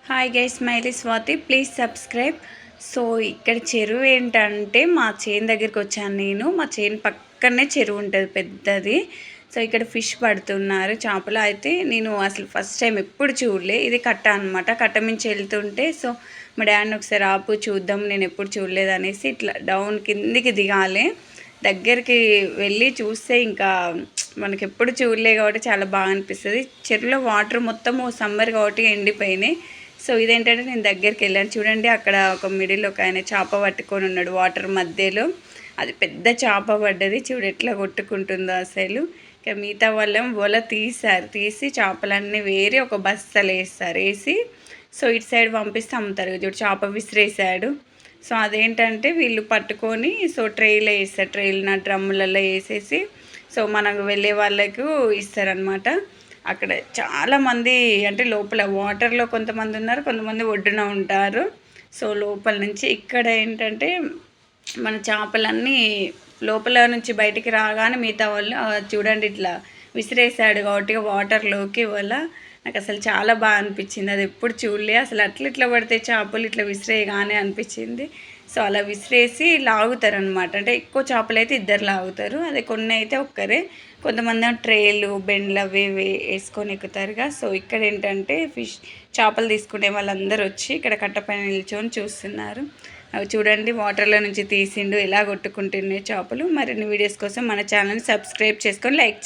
Hi guys, smiley Swathi, please subscribe. So ఇక్కడ చెరువు ఏంటంటే మా చేను దగ్గరికి వచ్చాను నేను. మా చేను పక్కనే చెరువు ఉంటుంది పెద్దది. సో ఇక్కడ ఫిష్ పడుతున్నారు, చేపలు. అయితే నేను అసలు ఫస్ట్ టైం ఎప్పుడు చూడలే. ఇది కట్ట అనమాట. కట్ట మించి వెళ్తుంటే సో మా డాడీని ఒకసారి ఆపు చూద్దాం, నేను ఎప్పుడు చూడలేదు అనేసి ఇట్లా డౌన్ కిందికి దిగాలి. దగ్గరికి వెళ్ళి చూస్తే ఇంకా మనకి ఎప్పుడు చూడలే కాబట్టి చాలా బాగా అనిపిస్తుంది. చెరువులో వాటర్ మొత్తము సమ్మర్ కాబట్టి ఎండిపోయినాయి. సో ఇదేంటంటే నేను దగ్గరికి వెళ్ళాను. చూడండి, అక్కడ ఒక మిడిల్ ఒక ఆయన చేప పట్టుకొని ఉన్నాడు వాటర్ మధ్యలో. అది పెద్ద చేప పడ్డది. చూడు ఎట్లా కొట్టుకుంటుందో అసలు. ఇక మిగతా వాళ్ళం వల తీసి చేపలన్నీ వేరే ఒక బస్తలు వేసి సో ఇటు సైడ్ పంపిస్తే అమ్ముతారు. చూడు చేప విసిరేసాడు. సో అదేంటంటే వీళ్ళు పట్టుకొని సో ట్రైలో వేస్తారు. ట్రైలు డ్రమ్ములలో వేసేసి సో మనకు వెళ్ళే వాళ్ళకు ఇస్తారనమాట. అక్కడ చాలామంది అంటే లోపల వాటర్లో కొంతమంది ఉన్నారు, కొంతమంది ఒడ్డున ఉంటారు. సో లోపల నుంచి ఇక్కడ ఏంటంటే మన చేపలన్నీ లోపల నుంచి బయటికి రాగానే మిగతా వాళ్ళు చూడండి ఇట్లా విసిరేసాడు కాబట్టి వాటర్లోకి వల్ల నాకు అసలు చాలా బాగా అనిపించింది. అది ఎప్పుడు చూడలే అసలు. ఇట్లా పడితే చేపలు ఇట్లా విసిరేయగానే అనిపించింది. సో అలా విసిరేసి లాగుతారు అనమాట. అంటే ఎక్కువ చేపలు అయితే ఇద్దరు లాగుతారు, అదే కొన్ని అయితే ఒక్కరే. కొంతమంది ట్రేలు బెండ్లు అవి వేసుకొని ఎక్కుతారుగా. సో ఇక్కడ ఏంటంటే చేపలు తీసుకునే వాళ్ళందరూ వచ్చి ఇక్కడ కట్టపైన నిల్చొని చూస్తున్నారు. అవి చూడండి వాటర్లో నుంచి తీసిండు ఎలా కొట్టుకుంటున్నాయి చేపలు. మరిన్ని వీడియోస్ కోసం మన ఛానల్ని సబ్స్క్రైబ్ చేసుకొని లైక్ చేయండి.